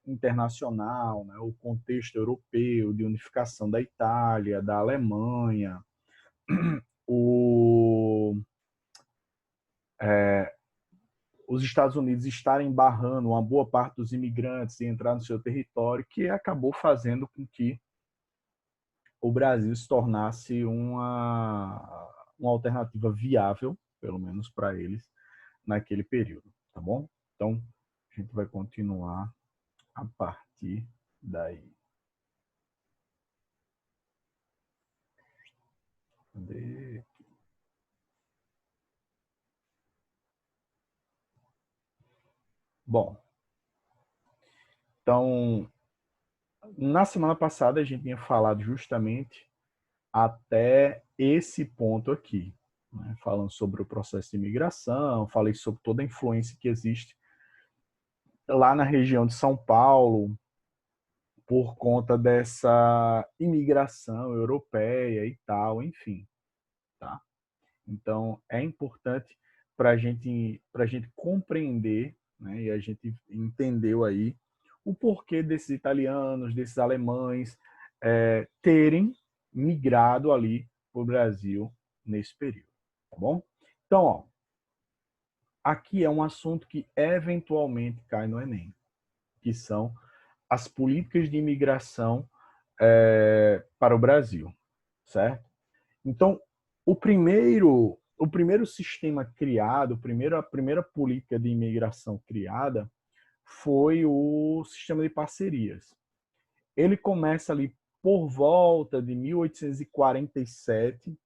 internacional, né, o contexto europeu de unificação da Itália, da Alemanha, o, os Estados Unidos estarem barrando uma boa parte dos imigrantes de entrar no seu território, que acabou fazendo com que o Brasil se tornasse uma alternativa viável, pelo menos para eles, naquele período, tá bom? Então, a gente vai continuar a partir daí. Bom, então, na semana passada a gente tinha falado justamente até esse ponto aqui, né? Falando sobre o processo de imigração, falei sobre toda a influência que existe lá na região de São Paulo, por conta dessa imigração europeia e tal, enfim, tá? Então, é importante para a gente compreender, né, e a gente entendeu aí o porquê desses italianos, desses alemães terem migrado ali para o Brasil nesse período, tá bom? Então, ó, aqui é um assunto que eventualmente cai no Enem, que são as políticas de imigração para o Brasil, certo? Então, o primeiro sistema criado, a primeira política de imigração criada foi o sistema de parcerias. Ele começa ali por volta de 1847,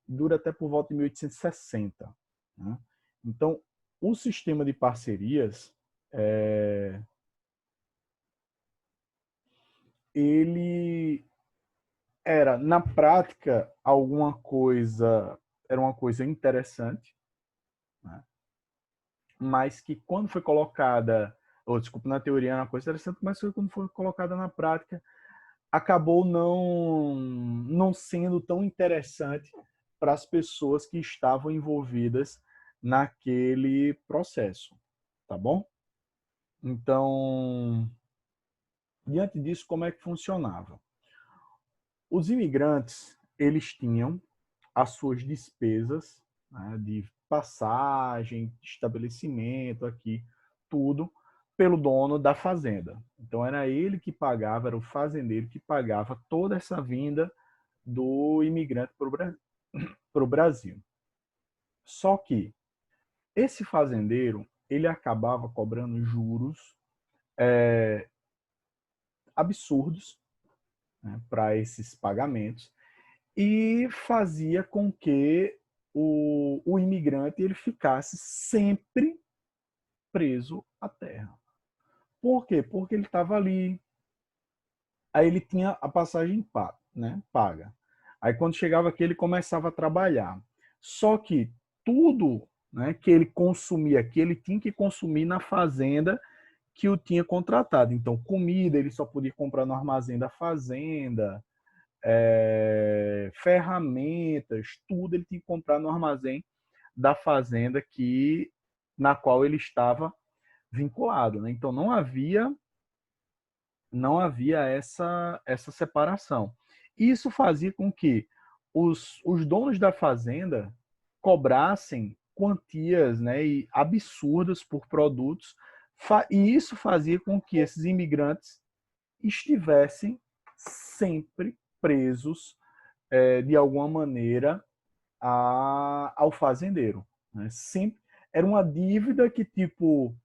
dura até por volta de 1860. Né? Então, o sistema de parcerias ele era, na prática, era uma coisa interessante, né? Mas que quando foi colocada, ou desculpa, na teoria era uma coisa interessante, mas quando foi colocada na prática, acabou não sendo tão interessante para as pessoas que estavam envolvidas naquele processo, tá bom? Então, diante disso, como é que funcionava? Os imigrantes, eles tinham as suas despesas, né, de passagem, estabelecimento aqui, tudo pelo dono da fazenda. Então era ele que pagava, era o fazendeiro que pagava toda essa vinda do imigrante para o Brasil. Só que esse fazendeiro, ele acabava cobrando juros absurdos, né, para esses pagamentos, e fazia com que o imigrante ele ficasse sempre preso à terra. Por quê? Porque ele estava ali, aí ele tinha a passagem paga, né, paga. Aí quando chegava aqui ele começava a trabalhar. Só que tudo, né, que ele consumia aqui, ele tinha que consumir na fazenda que o tinha contratado. Então, comida ele só podia comprar no armazém da fazenda, ferramentas, tudo ele tinha que comprar no armazém da fazenda na qual ele estava vinculado. Né? Então não havia essa separação. Isso fazia com que os donos da fazenda cobrassem quantias, né, absurdas por produtos, e isso fazia com que esses imigrantes estivessem sempre presos de alguma maneira ao fazendeiro. Né? Sempre era uma dívida que tipo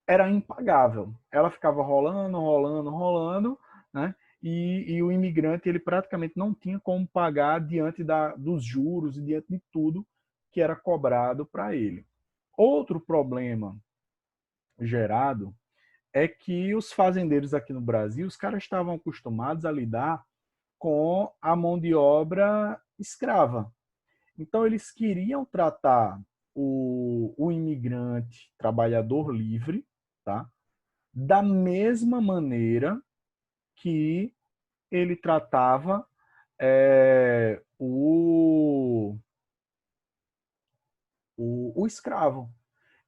era impagável. Ela ficava rolando, rolando, rolando, né? E o imigrante ele praticamente não tinha como pagar diante dos juros e diante de tudo que era cobrado para ele. Outro problema gerado é que os fazendeiros aqui no Brasil, os caras estavam acostumados a lidar com a mão de obra escrava. Então, eles queriam tratar o imigrante, trabalhador livre, tá? Da mesma maneira que ele tratava o escravo.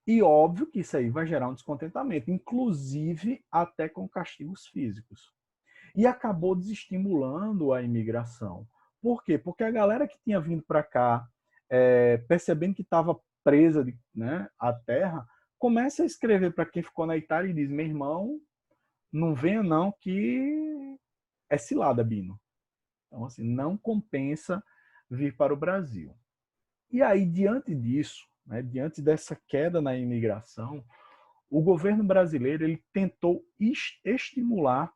E óbvio que isso aí vai gerar um descontentamento, inclusive até com castigos físicos. E acabou desestimulando a imigração. Por quê? Porque a galera que tinha vindo para cá, percebendo que estava presa, né, à terra, começa a escrever para quem ficou na Itália e diz: meu irmão, não venha não que é cilada, Bino. Então, assim, não compensa vir para o Brasil. E aí, diante disso, né, diante dessa queda na imigração, o governo brasileiro ele tentou estimular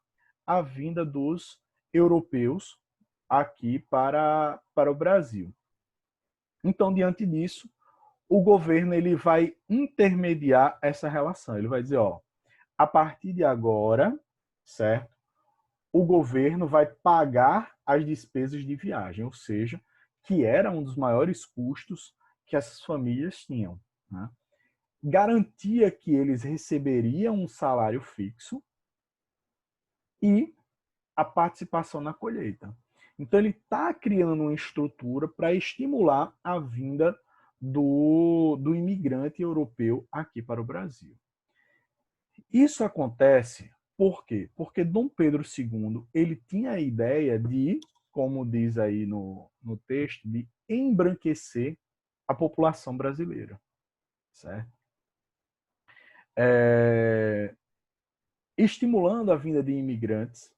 a vinda dos europeus aqui para o Brasil. Então, diante disso, o governo ele vai intermediar essa relação. Ele vai dizer, ó, a partir de agora, certo? O governo vai pagar as despesas de viagem, ou seja, que era um dos maiores custos que essas famílias tinham, né? Garantia que eles receberiam um salário fixo e a participação na colheita. Então, ele está criando uma estrutura para estimular a vinda do imigrante europeu aqui para o Brasil. Isso acontece por quê? Porque Dom Pedro II ele tinha a ideia de, como diz aí no texto, de embranquecer a população brasileira, certo? Estimulando a vinda de imigrantes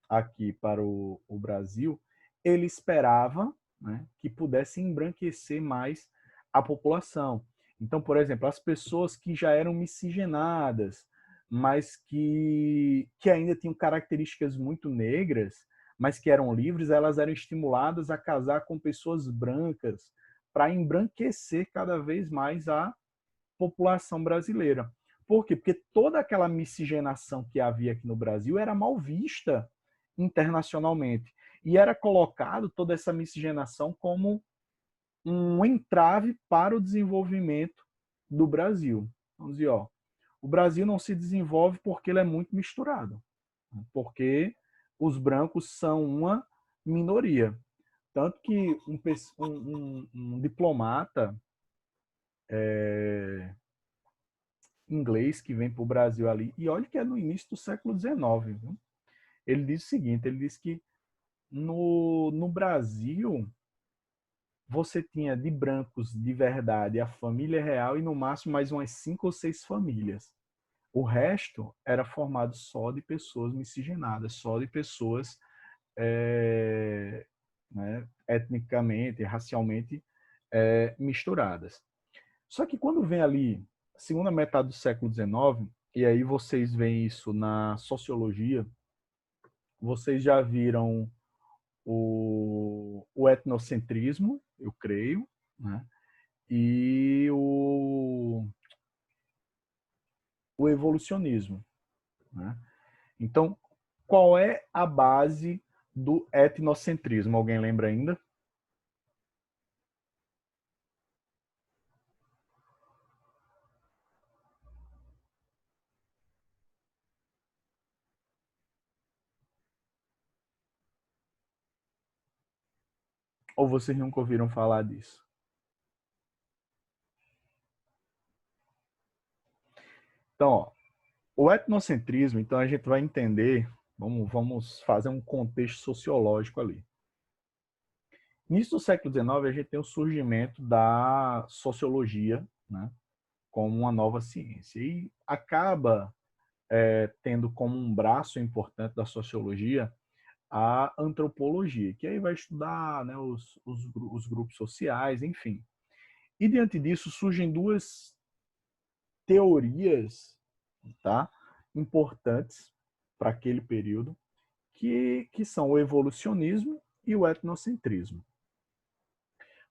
aqui para o Brasil, ele esperava, né, que pudesse embranquecer mais a população. Então, por exemplo, as pessoas que já eram miscigenadas, mas que ainda tinham características muito negras, mas que eram livres, elas eram estimuladas a casar com pessoas brancas para embranquecer cada vez mais a população brasileira. Por quê? Porque toda aquela miscigenação que havia aqui no Brasil era mal vista internacionalmente. E era colocado toda essa miscigenação como um entrave para o desenvolvimento do Brasil. Vamos dizer, ó, o Brasil não se desenvolve porque ele é muito misturado, porque os brancos são uma minoria. Tanto que um diplomata inglês que vem para o Brasil ali, e olha que é no início do século XIX, viu? Ele diz o seguinte, ele diz que no Brasil você tinha de brancos de verdade a família real e no máximo mais umas 5 ou 6 famílias. O resto era formado só de pessoas miscigenadas, só de pessoas né, etnicamente, racialmente misturadas. Só que quando vem ali, segunda metade do século XIX, e aí vocês veem isso na sociologia, vocês já viram o etnocentrismo, eu creio, né? E o evolucionismo, né? Então, qual é a base do etnocentrismo? Alguém lembra ainda? Ou vocês nunca ouviram falar disso? Então, ó, o etnocentrismo, então a gente vai entender, vamos fazer um contexto sociológico ali. Início do século XIX, a gente tem o surgimento da sociologia, né, como uma nova ciência. E acaba tendo como um braço importante da sociologia a antropologia, que aí vai estudar, né, os grupos sociais, enfim. E diante disso surgem duas teorias, tá, importantes para aquele período, que são o evolucionismo e o etnocentrismo.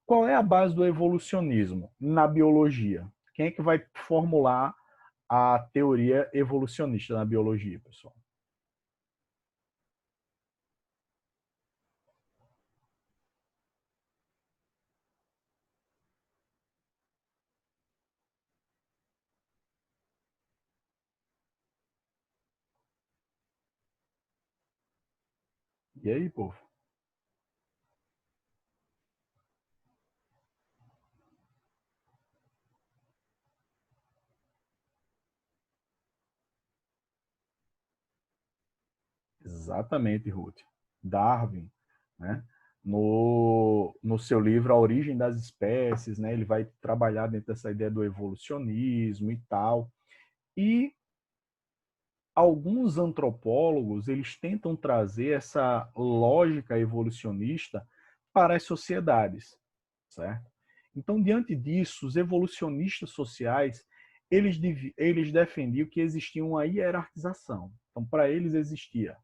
Qual é a base do evolucionismo na biologia? Quem é que vai formular a teoria evolucionista na biologia, pessoal? E aí, povo? Exatamente, Ruth. Darwin, né? No seu livro A Origem das Espécies, né? Ele vai trabalhar dentro dessa ideia do evolucionismo e tal. E alguns antropólogos, eles tentam trazer essa lógica evolucionista para as sociedades, certo? Então, diante disso, os evolucionistas sociais, eles defendiam que existia uma hierarquização. Então, para eles existia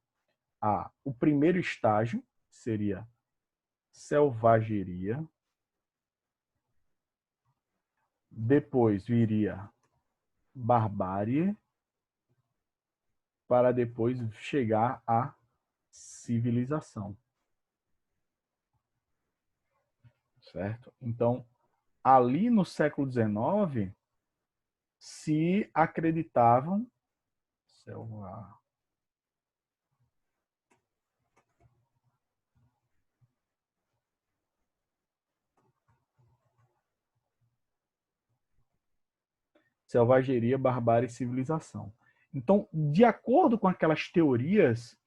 o primeiro estágio, seria selvageria, depois viria barbárie, para depois chegar à civilização, certo? Então, ali no século XIX, se acreditavam selvageria, barbárie e civilização. Então, de acordo com aquelas teorias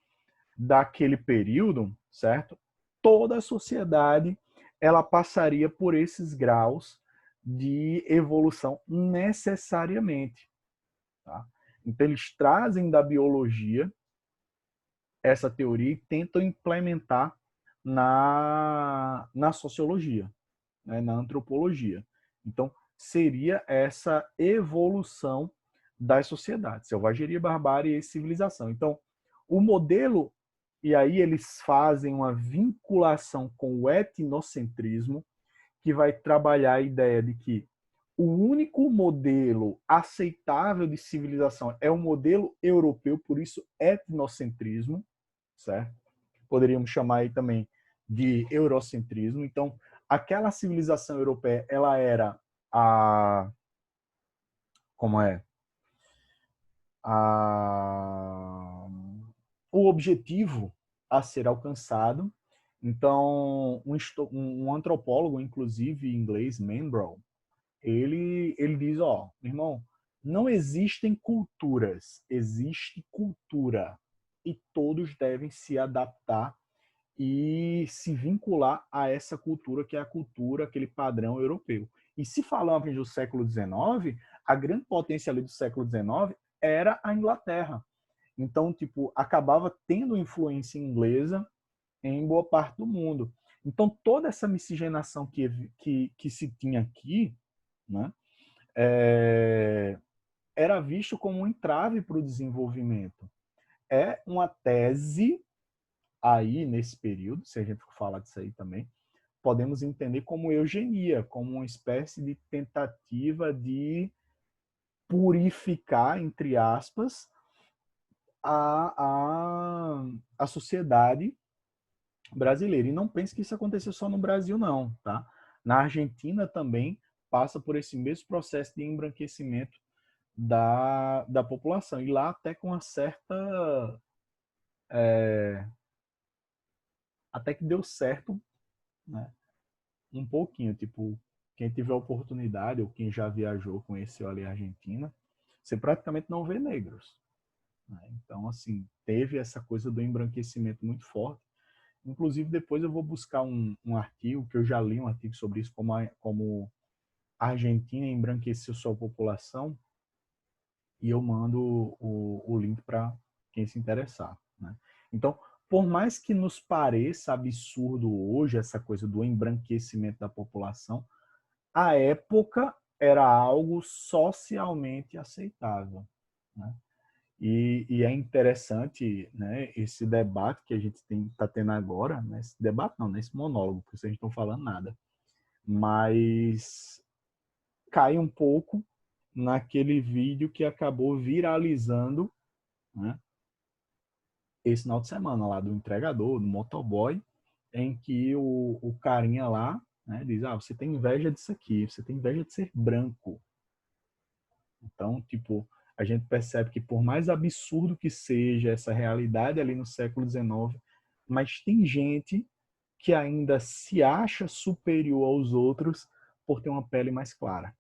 daquele período, certo? Toda a sociedade ela passaria por esses graus de evolução necessariamente, tá? Então eles trazem da biologia essa teoria e tentam implementar na sociologia, né, na antropologia. Então, seria essa evolução das sociedades, selvageria, barbárie e civilização. Então, o modelo, e aí eles fazem uma vinculação com o etnocentrismo, que vai trabalhar a ideia de que o único modelo aceitável de civilização é o modelo europeu, por isso etnocentrismo, certo? Poderíamos chamar aí também de eurocentrismo. Então, aquela civilização europeia, ela era a como é a o objetivo a ser alcançado. Então, um antropólogo, inclusive inglês, Manbrough, ele diz, ó, irmão, não existem culturas, existe cultura e todos devem se adaptar e se vincular a essa cultura que é a cultura, aquele padrão europeu. E se falamos do século XIX, a grande potência ali do século XIX era a Inglaterra. Então, tipo, acabava tendo influência inglesa em boa parte do mundo. Então, toda essa miscigenação que se tinha aqui, né, era visto como um entrave para o desenvolvimento. É uma tese aí, nesse período, se a gente for falar disso aí também, podemos entender como eugenia, como uma espécie de tentativa de purificar, entre aspas, a sociedade brasileira. E não pense que isso aconteceu só no Brasil, não, tá? Na Argentina também passa por esse mesmo processo de embranquecimento da população. E lá até com uma certa... até que deu certo, né? Um pouquinho, tipo, quem tiver oportunidade ou quem já viajou, conheceu ali a Argentina, você praticamente não vê negros, né? Então, assim, teve essa coisa do embranquecimento muito forte. Inclusive, depois eu vou buscar um artigo, que eu já li um artigo sobre isso, como a Argentina embranqueceu sua população, e eu mando o link para quem se interessar, né? Então, por mais que nos pareça absurdo hoje essa coisa do embranquecimento da população, à época era algo socialmente aceitável, né? E é interessante, né, esse debate que a gente está tendo agora, né, esse debate não, nesse monólogo, porque vocês não estão falando nada, mas cai um pouco naquele vídeo que acabou viralizando, né, esse final de semana lá do entregador, do motoboy, em que o carinha lá, né, diz, você tem inveja disso aqui, você tem inveja de ser branco. Então, tipo, a gente percebe que por mais absurdo que seja essa realidade ali no século XIX, mas tem gente que ainda se acha superior aos outros por ter uma pele mais clara,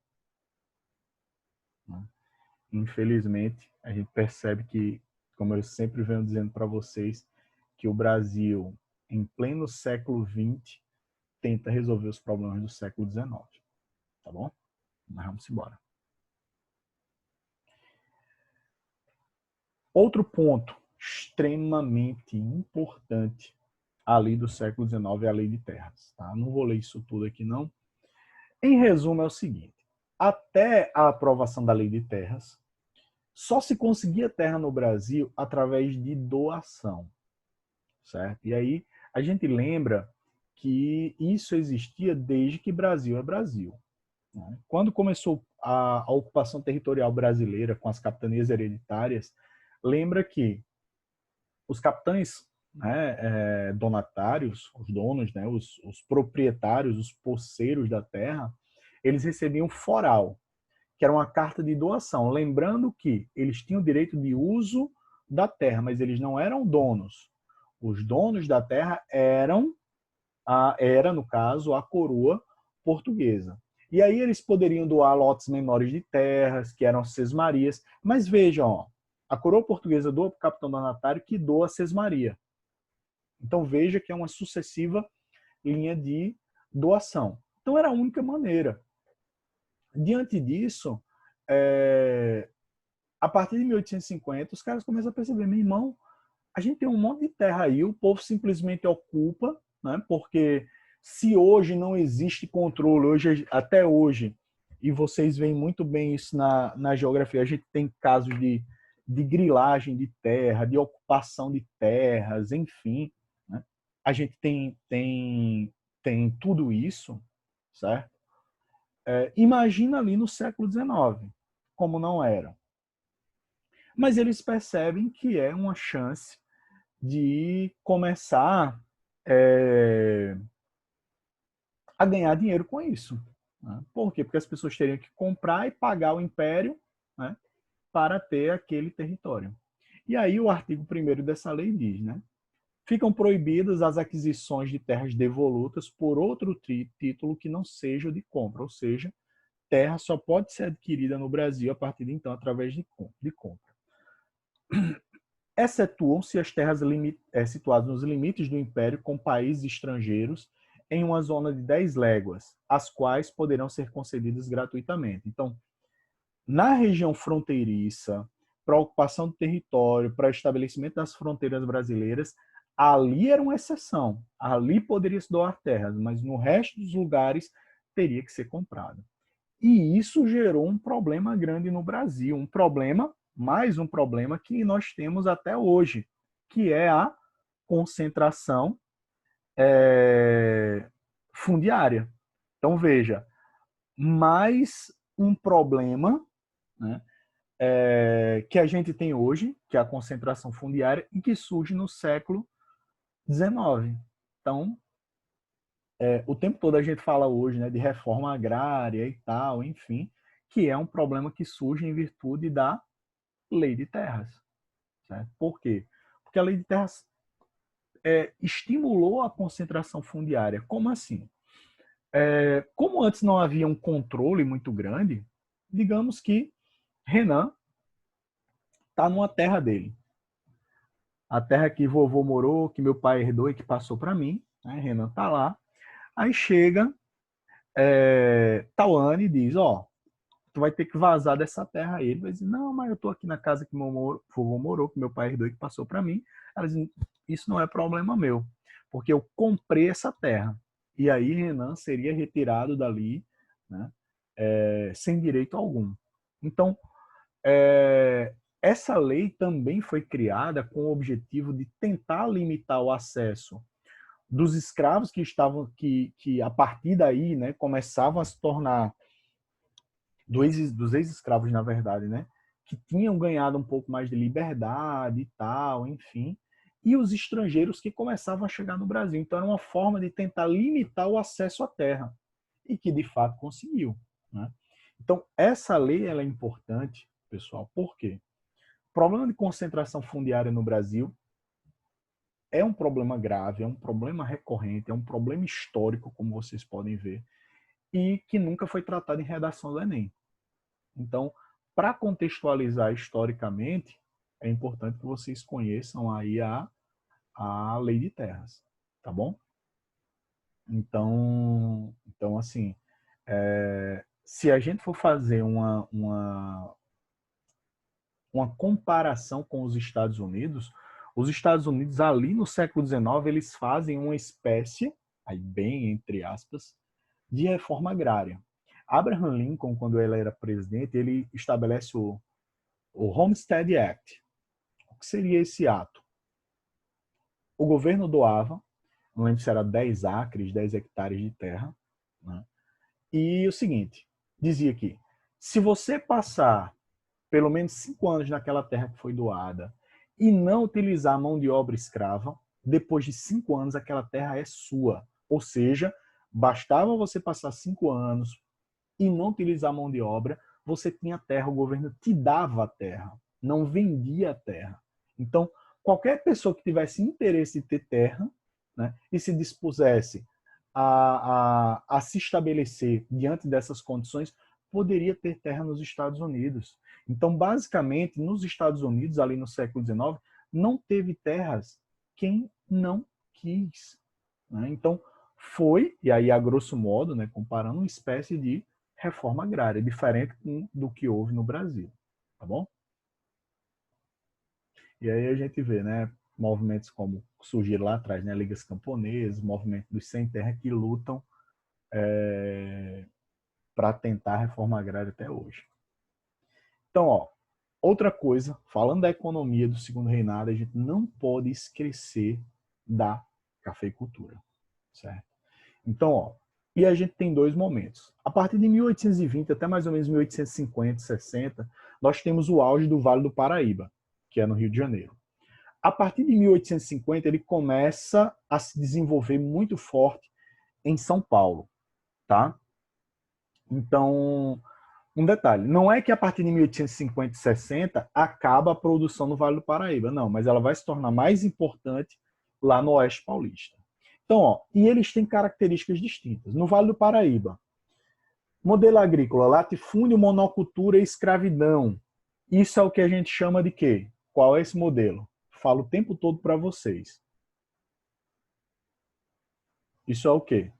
né? Infelizmente, a gente percebe que, como eu sempre venho dizendo para vocês, que o Brasil, em pleno século XX, tenta resolver os problemas do século XIX. Tá bom? Mas vamos embora. Outro ponto extremamente importante, a lei do século XIX é a lei de terras. Tá? Não vou ler isso tudo aqui, não. Em resumo, é o seguinte. Até a aprovação da lei de terras, só se conseguia terra no Brasil através de doação. Certo? E aí a gente lembra que isso existia desde que Brasil é Brasil. Né? Quando começou a ocupação territorial brasileira com as capitanias hereditárias, lembra que os capitães, né, donatários, os donos, né, os proprietários, os posseiros da terra, eles recebiam foral, que era uma carta de doação, lembrando que eles tinham o direito de uso da terra, mas eles não eram donos. Os donos da terra era, no caso, a coroa portuguesa. E aí eles poderiam doar lotes menores de terras, que eram sesmarias. Mas vejam, ó, a coroa portuguesa doa para o capitão donatário, que doa a sesmaria. Então veja que é uma sucessiva linha de doação. Então era a única maneira. Diante disso, a partir de 1850, os caras começam a perceber, meu irmão, a gente tem um monte de terra aí, o povo simplesmente ocupa, né? Porque se hoje não existe controle, hoje, até hoje, e vocês veem muito bem isso na geografia, a gente tem casos de grilagem de terra, de ocupação de terras, enfim, né? A gente tem tudo isso, certo? Imagina ali no século XIX, como não era. Mas eles percebem que é uma chance de começar a ganhar dinheiro com isso. Né? Por quê? Porque as pessoas teriam que comprar e pagar o império, né, para ter aquele território. E aí o artigo 1º dessa lei diz, né? Ficam proibidas as aquisições de terras devolutas por outro título que não seja o de compra, ou seja, terra só pode ser adquirida no Brasil a partir de então através de compra. Excetuam-se as terras situadas nos limites do Império com países estrangeiros em uma zona de 10 léguas, as quais poderão ser concedidas gratuitamente. Então, na região fronteiriça, para ocupação do território, para estabelecimento das fronteiras brasileiras, ali era uma exceção. Ali poderia se doar terras, mas no resto dos lugares teria que ser comprado. E isso gerou um problema grande no Brasil, mais um problema que nós temos até hoje, que é a concentração fundiária. Então, veja, mais um problema, né, que a gente tem hoje, que é a concentração fundiária, e que surge no século XIX. Então, o tempo todo a gente fala hoje, né, de reforma agrária e tal, enfim, que é um problema que surge em virtude da lei de terras. Certo? Por quê? Porque a lei de terras estimulou a concentração fundiária. Como assim? Como antes não havia um controle muito grande, digamos que Renan está numa terra dele. A terra que vovô morou, que meu pai herdou e que passou para mim. Né? Renan está lá. Aí chega Tawane e diz, ó, tu vai ter que vazar dessa terra aí. Ele vai dizer, não, mas eu tô aqui na casa que meu vovô morou, que meu pai herdou e que passou para mim. Ela diz, isso não é problema meu, porque eu comprei essa terra. E aí Renan seria retirado dali, né, sem direito algum. Então, essa lei também foi criada com o objetivo de tentar limitar o acesso dos escravos que estavam, que a partir daí, né, começavam a se tornar dos ex-escravos, na verdade, né? Que tinham ganhado um pouco mais de liberdade e tal, enfim, e os estrangeiros que começavam a chegar no Brasil. Então era uma forma de tentar limitar o acesso à terra, e que de fato conseguiu. Né? Então essa lei ela é importante, pessoal, por quê? O problema de concentração fundiária no Brasil é um problema grave, é um problema recorrente, é um problema histórico, como vocês podem ver, e que nunca foi tratado em redação do Enem. Então, para contextualizar historicamente, é importante que vocês conheçam aí a lei de terras, tá bom? Então assim, se a gente for fazer uma comparação com os Estados Unidos ali no século XIX, eles fazem uma espécie, aí bem entre aspas, de reforma agrária. Abraham Lincoln, quando ele era presidente, ele estabelece o Homestead Act. O que seria esse ato? O governo doava, não lembro se era 10 acres, 10 hectares de terra, né? E o seguinte, dizia que se você passar pelo menos 5 anos naquela terra que foi doada e não utilizar a mão de obra escrava, depois de 5 anos aquela terra é sua. Ou seja, bastava você passar 5 anos e não utilizar a mão de obra, você tinha terra, o governo te dava a terra, não vendia a terra. Então, qualquer pessoa que tivesse interesse em ter terra, né, e se dispusesse a se estabelecer diante dessas condições, poderia ter terra nos Estados Unidos. Então, basicamente, nos Estados Unidos, ali no século XIX, não teve terras quem não quis, né? Então, foi, e aí a grosso modo, né, comparando, uma espécie de reforma agrária, diferente do que houve no Brasil, tá bom? E aí a gente vê, né, movimentos como surgiram lá atrás, né, ligas camponesas, movimento dos sem terra que lutam para tentar a reforma agrária até hoje. Então, ó, outra coisa, falando da economia do Segundo Reinado, a gente não pode esquecer da cafeicultura, certo? Então, ó, e a gente tem dois momentos. A partir de 1820 até mais ou menos 1850, 60, nós temos o auge do Vale do Paraíba, que é no Rio de Janeiro. A partir de 1850, ele começa a se desenvolver muito forte em São Paulo, tá? Então, um detalhe, não é que a partir de 1850 e 60 acaba a produção no Vale do Paraíba, não, mas ela vai se tornar mais importante lá no Oeste Paulista. Então, ó, e eles têm características distintas. No Vale do Paraíba, modelo agrícola, latifúndio, monocultura e escravidão. Isso é o que a gente chama de quê? Qual é esse modelo? Falo o tempo todo para vocês. Isso é o quê?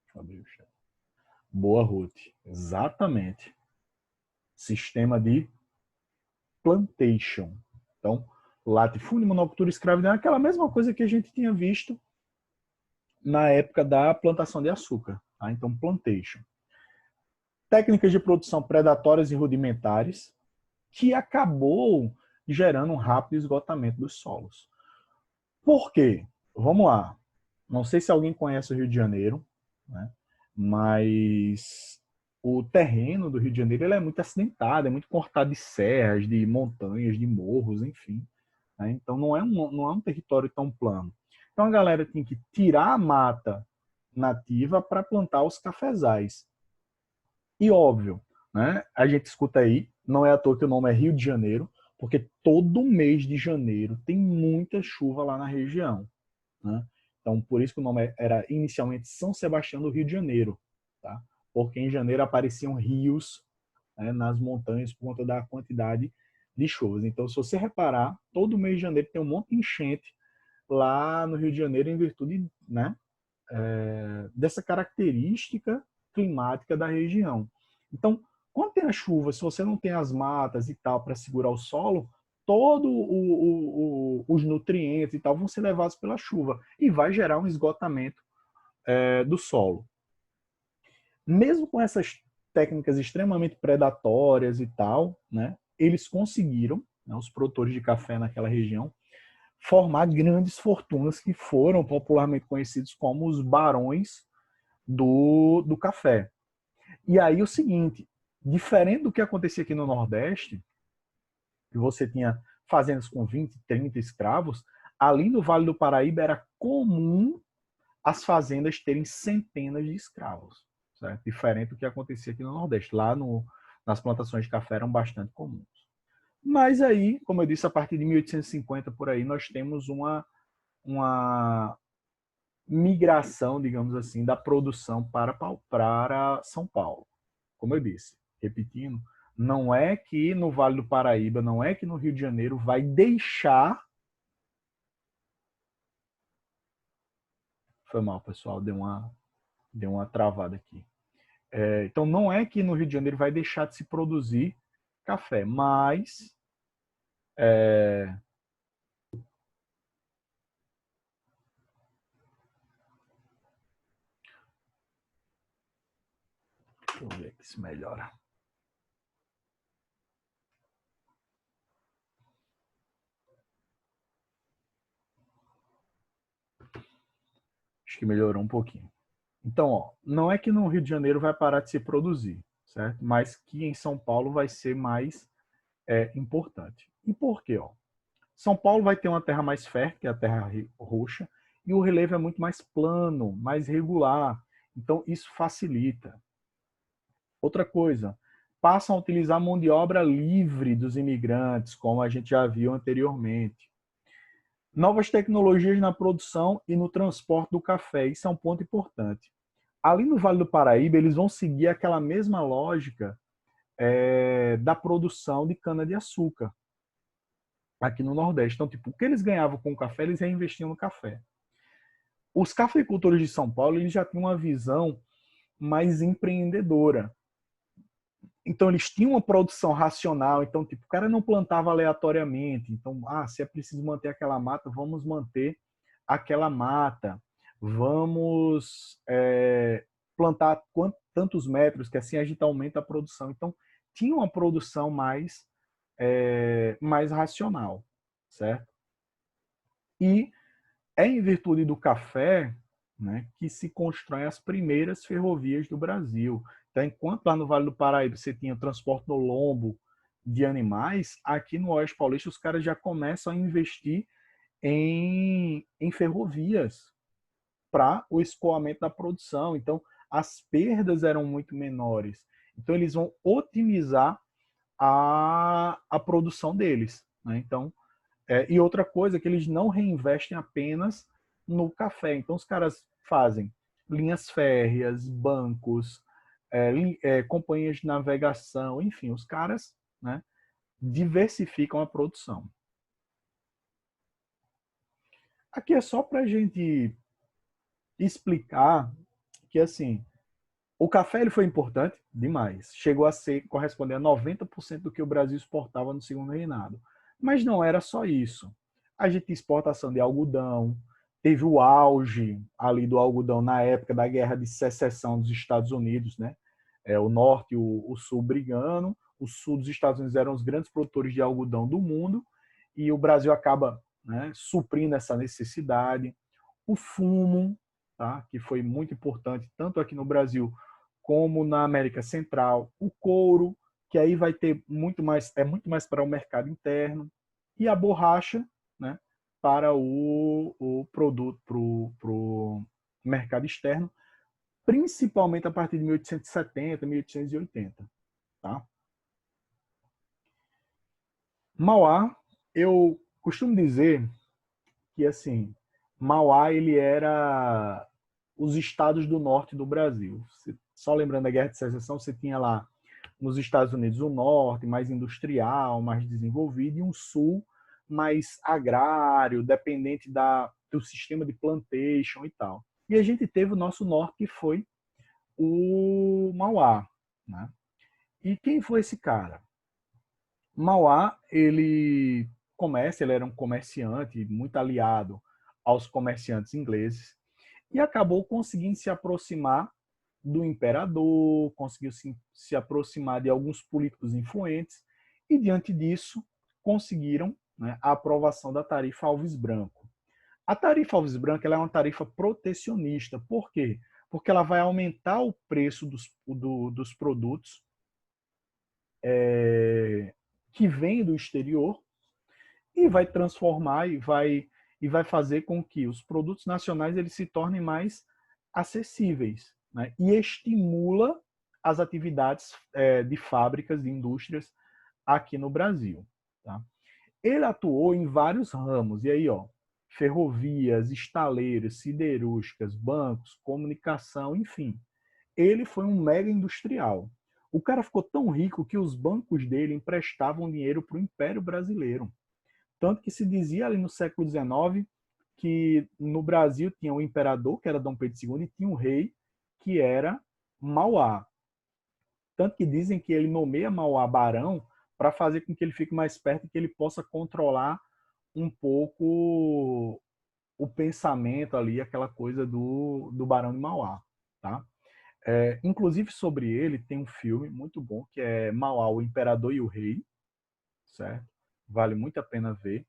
Deixa eu abrir o chat. Boa, Ruth. Exatamente. Sistema de plantation. Então, latifúndio, monocultura e escravidão é aquela mesma coisa que a gente tinha visto na época da plantação de açúcar. Tá? Então, plantation. Técnicas de produção predatórias e rudimentares, que acabou gerando um rápido esgotamento dos solos. Por quê? Vamos lá. Não sei se alguém conhece o Rio de Janeiro, né? Mas o terreno do Rio de Janeiro ele é muito acidentado, é muito cortado de serras, de montanhas, de morros, enfim. Né? Então não é um território tão plano. Então a galera tem que tirar a mata nativa para plantar os cafezais. E óbvio, né? A gente escuta aí, não é à toa que o nome é Rio de Janeiro, porque todo mês de janeiro tem muita chuva lá na região. Né? Então, por isso que o nome era inicialmente São Sebastião do Rio de Janeiro, tá? Porque em janeiro apareciam rios, né, nas montanhas por conta da quantidade de chuvas. Então, se você reparar, todo mês de janeiro tem um monte de enchente lá no Rio de Janeiro em virtude, né, dessa característica climática da região. Então, quando tem a chuva, se você não tem as matas e tal para segurar o solo, todos os nutrientes e tal vão ser levados pela chuva e vai gerar um esgotamento do solo. Mesmo com essas técnicas extremamente predatórias e tal, né, eles conseguiram, né, os produtores de café naquela região, formar grandes fortunas que foram popularmente conhecidos como os barões do café. E aí o seguinte, diferente do que acontecia aqui no Nordeste, que você tinha fazendas com 20, 30 escravos, ali no Vale do Paraíba era comum as fazendas terem centenas de escravos, certo? Diferente do que acontecia aqui no Nordeste. Lá nas plantações de café eram bastante comuns. Mas aí, como eu disse, a partir de 1850 por aí, nós temos uma migração, digamos assim, da produção para São Paulo. Como eu disse, repetindo, não é que no Vale do Paraíba, não é que no Rio de Janeiro vai deixar. Foi mal, pessoal, deu uma travada aqui. Então, não é que no Rio de Janeiro vai deixar de se produzir café, mas deixa eu ver aqui se melhora. Acho que melhorou um pouquinho. Então, ó, não é que no Rio de Janeiro vai parar de se produzir, certo? Mas que em São Paulo vai ser mais importante. E por quê? Ó? São Paulo vai ter uma terra mais fértil, que é a terra roxa, e o relevo é muito mais plano, mais regular. Então, isso facilita. Outra coisa, passam a utilizar mão de obra livre dos imigrantes, como a gente já viu anteriormente. Novas tecnologias na produção e no transporte do café, isso é um ponto importante. Ali no Vale do Paraíba, eles vão seguir aquela mesma lógica da produção de cana-de-açúcar aqui no Nordeste. Então, tipo, o que eles ganhavam com o café, eles reinvestiam no café. Os cafeicultores de São Paulo, eles já tinham uma visão mais empreendedora. Então, eles tinham uma produção racional. Então, tipo, o cara não plantava aleatoriamente. Então, se é preciso manter aquela mata, vamos manter aquela mata. Vamos plantar tantos metros, que assim a gente aumenta a produção. Então, tinha uma produção mais racional, certo? E é em virtude do café, né, que se constroem as primeiras ferrovias do Brasil. Então, enquanto lá no Vale do Paraíba você tinha transporte no lombo de animais, aqui no Oeste Paulista os caras já começam a investir em ferrovias para o escoamento da produção. Então, as perdas eram muito menores. Então, eles vão otimizar a produção deles. Né? Então, e outra coisa é que eles não reinvestem apenas no café. Então, os caras fazem linhas férreas, bancos, companhias de navegação, enfim, os caras, né, diversificam a produção. Aqui é só para a gente explicar que, assim, o café ele foi importante demais. Chegou a corresponder a 90% do que o Brasil exportava no segundo reinado. Mas não era só isso. A gente tinha exportação de algodão, teve o auge ali do algodão na época da Guerra de Secessão dos Estados Unidos, né? O norte e o sul brigando. O sul dos Estados Unidos eram os grandes produtores de algodão do mundo e o Brasil acaba, né, suprindo essa necessidade. O fumo, tá? Que foi muito importante tanto aqui no Brasil como na América Central, o couro, que aí vai ter muito mais para o mercado interno, e a borracha, né, para o produto, para o mercado externo, principalmente a partir de 1870, 1880. Tá? Mauá, eu costumo dizer que assim, Mauá ele era os estados do norte do Brasil. Só lembrando da Guerra de Secessão, você tinha lá nos Estados Unidos o norte mais industrial, mais desenvolvido, e um sul mais agrário, dependente do sistema de plantation e tal. E a gente teve o nosso norte, que foi o Mauá. Né? E quem foi esse cara? Mauá, ele era um comerciante muito aliado aos comerciantes ingleses e acabou conseguindo se aproximar do imperador, conseguiu se aproximar de alguns políticos influentes e, diante disso, conseguiram, né, a aprovação da tarifa Alves Branco. A tarifa Alves Branco ela é uma tarifa protecionista. Por quê? Porque ela vai aumentar o preço dos produtos que vêm do exterior e vai transformar e vai fazer com que os produtos nacionais eles se tornem mais acessíveis, né? E estimula as atividades de fábricas, de indústrias aqui no Brasil. Tá? Ele atuou em vários ramos, e aí, ó, ferrovias, estaleiros, siderúrgicas, bancos, comunicação, enfim. Ele foi um mega industrial. O cara ficou tão rico que os bancos dele emprestavam dinheiro para o Império Brasileiro. Tanto que se dizia ali no século XIX que no Brasil tinha o imperador, que era Dom Pedro II, e tinha um rei, que era Mauá. Tanto que dizem que ele nomeia Mauá barão para fazer com que ele fique mais perto e que ele possa controlar um pouco o pensamento ali, aquela coisa do Barão de Mauá, tá? Inclusive sobre ele tem um filme muito bom que é Mauá, o Imperador e o Rei, certo? Vale muito a pena ver.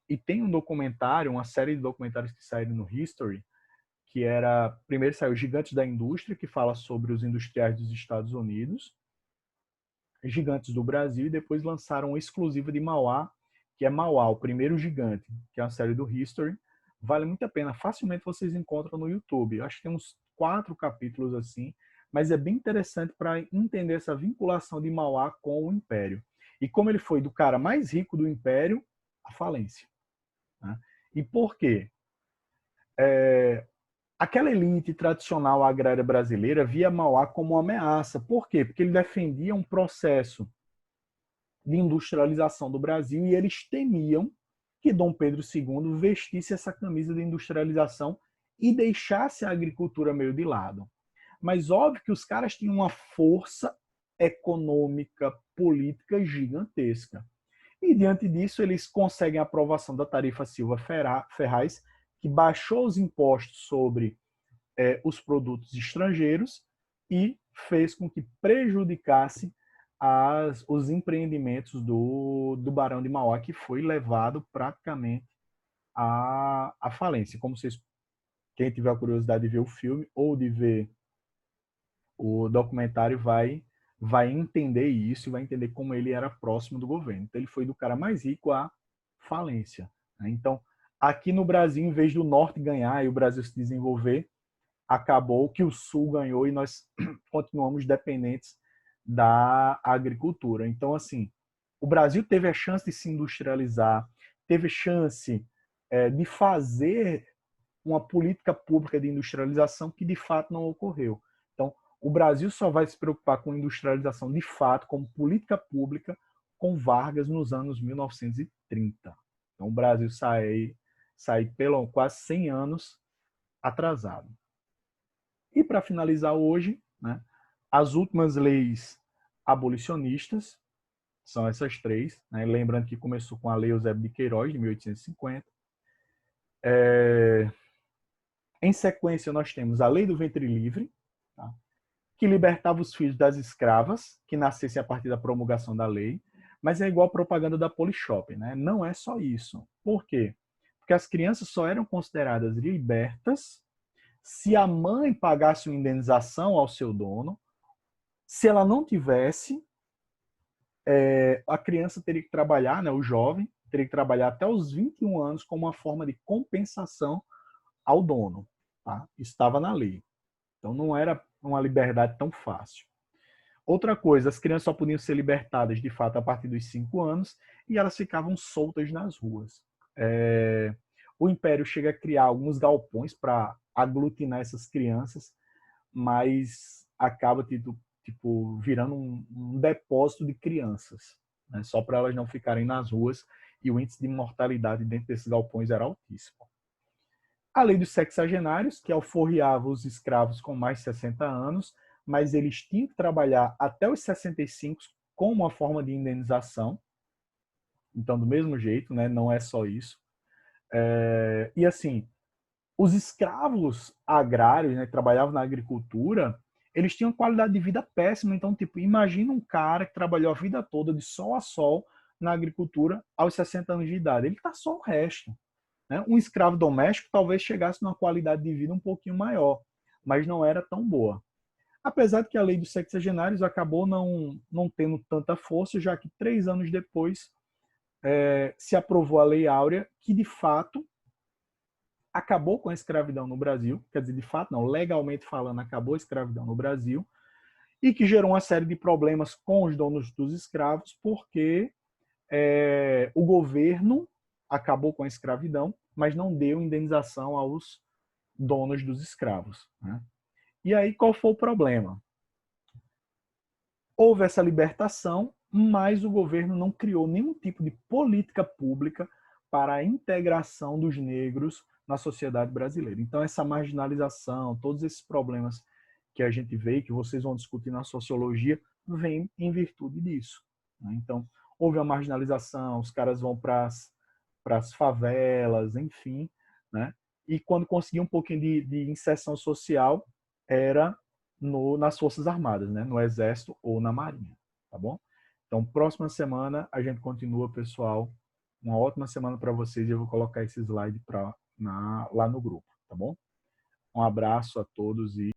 E tem um documentário, uma série de documentários que saíram no History, que era, primeiro saiu Gigantes da Indústria, que fala sobre os industriais dos Estados Unidos, Gigantes do Brasil, e depois lançaram uma exclusiva de Mauá, que é Mauá, o primeiro gigante, que é uma série do History. Vale muito a pena, facilmente vocês encontram no YouTube. Eu acho que tem uns 4 capítulos assim, mas é bem interessante para entender essa vinculação de Mauá com o Império. E como ele foi do cara mais rico do Império, a falência. Né? E por quê? Aquela elite tradicional agrária brasileira via Mauá como uma ameaça. Por quê? Porque ele defendia um processo de industrialização do Brasil e eles temiam que Dom Pedro II vestisse essa camisa de industrialização e deixasse a agricultura meio de lado. Mas óbvio que os caras tinham uma força econômica, política gigantesca. E diante disso, eles conseguem a aprovação da tarifa Silva-Ferraz, que baixou os impostos sobre os produtos estrangeiros e fez com que prejudicasse os empreendimentos do Barão de Mauá, que foi levado praticamente à falência. Como vocês, quem tiver a curiosidade de ver o filme ou de ver o documentário vai entender isso e vai entender como ele era próximo do governo. Então, ele foi do cara mais rico à falência. Né? Então, aqui no Brasil, em vez do Norte ganhar e o Brasil se desenvolver, acabou que o Sul ganhou e nós continuamos dependentes da agricultura. Então, assim, o Brasil teve a chance de se industrializar, teve chance de fazer uma política pública de industrialização que, de fato, não ocorreu. Então, o Brasil só vai se preocupar com industrialização de fato, como política pública, com Vargas nos anos 1930. Então, o Brasil sai pelo quase 100 anos atrasado. E para finalizar hoje, né, as últimas leis abolicionistas são essas 3. Né, lembrando que começou com a Lei Eusébio de Queiroz, de 1850. Em sequência, nós temos a Lei do Ventre Livre, tá, que libertava os filhos das escravas, que nascessem a partir da promulgação da lei, mas é igual a propaganda da Polishop, né? Não é só isso. Por quê? Porque as crianças só eram consideradas libertas se a mãe pagasse uma indenização ao seu dono. Se ela não tivesse, a criança teria que trabalhar, né, o jovem teria que trabalhar até os 21 anos como uma forma de compensação ao dono. Tá? Estava na lei. Então não era uma liberdade tão fácil. Outra coisa, as crianças só podiam ser libertadas de fato a partir dos 5 anos e elas ficavam soltas nas ruas. O Império chega a criar alguns galpões para aglutinar essas crianças, mas acaba virando um depósito de crianças, né? Só para elas não ficarem nas ruas, e o índice de mortalidade dentro desses galpões era altíssimo. A lei dos sexagenários, que alforriava os escravos com mais de 60 anos, mas eles tinham que trabalhar até os 65 como uma forma de indenização. Então, do mesmo jeito, né? Não é só isso. E assim, os escravos agrários, né, que trabalhavam na agricultura, eles tinham qualidade de vida péssima. Então, imagina um cara que trabalhou a vida toda de sol a sol na agricultura aos 60 anos de idade. Ele está só o resto. Né? Um escravo doméstico talvez chegasse numa qualidade de vida um pouquinho maior, mas não era tão boa. Apesar de que a lei dos sexagenários acabou não tendo tanta força, já que 3 anos depois se aprovou a Lei Áurea, que de fato acabou com a escravidão no Brasil, quer dizer, de fato não, legalmente falando, acabou a escravidão no Brasil, e que gerou uma série de problemas com os donos dos escravos, porque o governo acabou com a escravidão, mas não deu indenização aos donos dos escravos, né? E aí, qual foi o problema? Houve essa libertação, mas o governo não criou nenhum tipo de política pública para a integração dos negros na sociedade brasileira. Então, essa marginalização, todos esses problemas que a gente vê, que vocês vão discutir na sociologia, vem em virtude disso, né? Então, houve a marginalização, os caras vão para as favelas, enfim, né? E quando conseguia um pouquinho de inserção social, era nas Forças Armadas, né? No Exército ou na Marinha, tá bom? Então, próxima semana a gente continua, pessoal. Uma ótima semana para vocês e eu vou colocar esse slide lá no grupo, tá bom? Um abraço a todos e